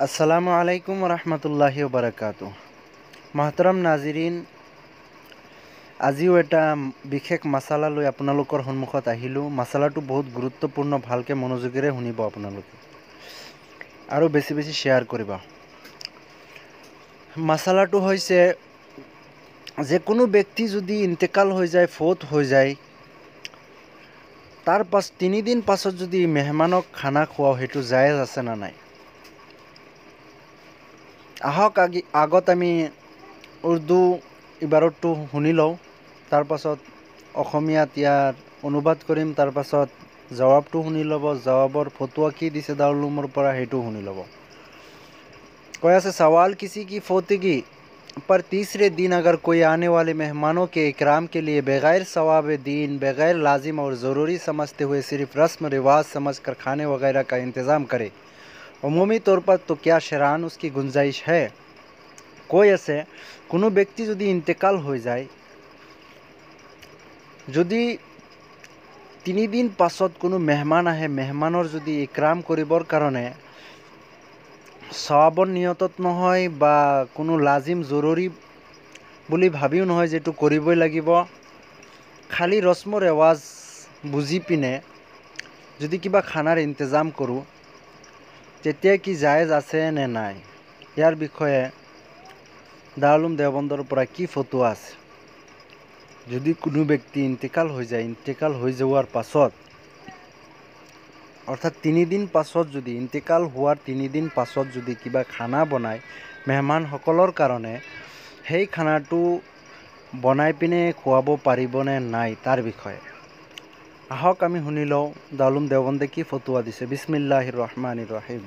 আসসালামু আলাইকুম ৰহমতুল্লাহি বাৰাকাতু। মহতৰম নাজিৰিন, আজিও এটা বিশেষ মাসালা লৈ আপোনালোকৰ সন্মুখত আহিলোঁ। মাসালাটো বহুত গুৰুত্বপূৰ্ণ, ভালকৈ মনোযোগেৰে শুনিব আপোনালোকে আৰু বেছি বেছি শ্বেয়াৰ কৰিবা। মাসালাটো হৈছে যে কোনো ব্যক্তি যদি ইন্তেকাল হৈ যায়, ফৌত হৈ যায়, তাৰ 3 দিন পাছত যদি মেহমানক খানা খোৱাও, সেইটো জায়েজ আছে না নাই? আহক আগত আমি উৰ্দু ইবাৰতটো শুনি লওঁ, তাৰ পাছত অসমীয়াত ইয়াৰ অনুবাদ কৰিম, তাৰ পাছত জবাবটো শুনি ল'ব। জবাবৰ ফতোৱা কি দিছে দাৰুল উলুমৰ পৰা, সেইটো শুনি ল'ব। কৈ আছে, सवाल किसी की फौतगी पर तीसरे दिन अगर कोई आने वाले मेहमानों के इकराम के लिए बग़ैर सवाब दीन, बग़ैर लाजिम और ज़रूरी समझते हुए सिर्फ रस्म रिवाज समझ कर खाने वगैरह का इंतज़ाम करे, उमूमी तौर पर तो क्या शरान उसकी गुंजाइश है? কৈ আছে, কোনো ব্যক্তি যদি ইন্তেকাল হৈ যায়, যদি 3 দিন পাছত কোনো মেহমান আহে, মেহমানৰ যদি ইকৰাম কৰিবৰ কাৰণে সৱাবৰ নিয়তত নহয় বা কোনো লাজিম জৰুৰী বুলি ভাবিও নহয় যে এইটো কৰিবই লাগিব, খালি ৰস্ম ৰেৱাজ বুজি পিনে যদি কিবা খানাৰ ইন্তজাম কৰোঁ, তেতিয়া কি জায়েজ আছে নে নাই? ইয়াৰ বিষয়ে দাৰুল উলুম দেওবন্দৰ পৰা কি ফতোৱা আছে? যদি কোনো ব্যক্তি ইন্তেকাল হৈ যায়, ইন্তেকাল হৈ যোৱাৰ পাছত, অৰ্থাৎ 3 দিন পাছত, যদি ইন্তেকাল হোৱাৰ 3 দিন পাছত যদি কিবা খানা বনায় মেহমানসকলৰ কাৰণে, সেই খানাটো বনাই পিনে খুৱাব পাৰিবনে নাই তাৰ বিষয়ে আহক আমি শুনি লওঁ দাৰুল উলুম দেওবন্দে কি ফতোৱা দিছে। বিসমিল্লাহির रहमानिर रहीम।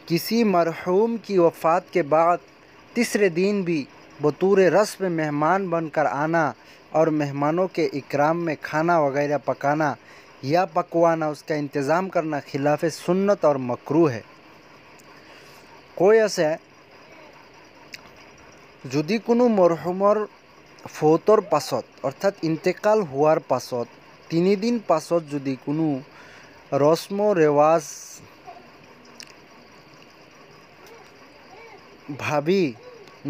किसी मरहूम की वफ़ात के बाद तीसरे दिन भी बतौर रस्म मेहमान बनकर आना और मेहमानों के इकराम में खाना वगैरह पकाना या पकवाना, उसका इंतज़ाम करना खिलाफ सुन्नत और मकरूह है। কৈ আছে, যদি কোনো মৰহুমৰ ফৌতৰ পাছত, অৰ্থাৎ ইন্তেকাল হোৱাৰ পাছত 3 দিন পাছত যদি কোনো ৰস্ম ৰেৱাজ ভাবি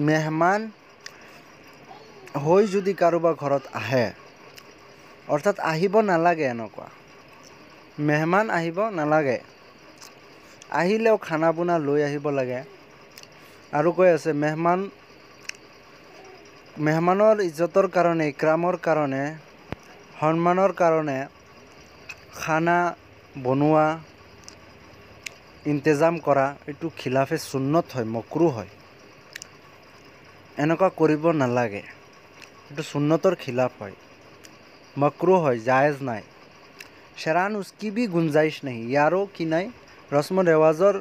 মেহমান হৈ যদি কাৰোবাৰ ঘৰত আহে, অৰ্থাৎ আহিব নালাগে, এনেকুৱা মেহমান আহিব নালাগে, আহিলেও খানা বনা লৈ আহিব লাগে। আৰু কৈ আছে, মেহমানৰ ইজ্জতৰ কাৰণে, ইকৰামৰ কাৰণে, সন্মানৰ কাৰণে খানা বনোৱা, ইন্তজাম কৰা, এইটো খিলাফে সুন্নত হয়, মকৰুহ হয়। এনেকুৱা কৰিব নালাগে, এইটো সুন্নতৰ খিলাফ হয়, মকৰুহ হয়, জায়েজ নাই। শ্বেৰান উস্কি ভি গুঞ্জাইশ নেহি, ইয়াৰো কি নাই, ৰস্ম ৰেৱাজৰ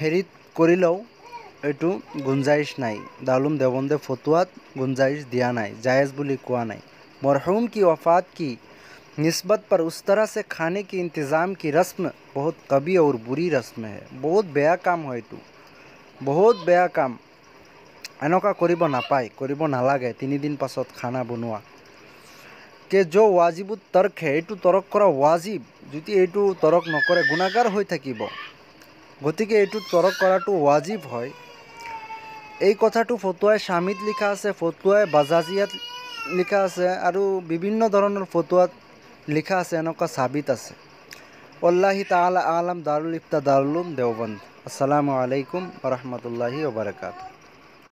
হেৰিত কৰিলেও এইটো গুঞ্জাইশ নাই। দাৰুল উলুম দেওবন্দে ফতোৱাত गुंजाइश दिया नहीं, जायज़ बुली कुआ नहीं। मरहूम की वफ़ात की निस्बत पर उस तरह से खाने के इंतज़ाम की रस्म बहुत कभी और बुरी रस्म है, बहुत बेया काम है, तो बहुत बेया काम, এনেকুৱা কৰিব নাপায়, কৰিব নালাগে। 3 দিন পাছত খানা বনোৱা কে जो वाजिबुत तर्क है, এইটো তৰক কৰা ৱাজিব, যদি এইটো তৰক নকৰে গুনাহগাৰ হৈ থাকিব, গতিকে এইটো তৰক কৰাটো ৱাজিব হয়। এই কথাটো ফতোৱাই শামিত লিখা আছে, ফতোৱাই বাজাজিয়াত লিখা আছে আৰু বিভিন্ন ধৰণৰ ফতোৱাত লিখা আছে, এনেকুৱা সাবিত আছে। আল্লাহি তাআলা আলাম। দাৰুল ইফতা, দাৰুল উলুম দেওবন্দ। আসসালামু আলাইকুম ওয়া ৰাহমাতুল্লাহি ওয়া বাৰাকাতুহু।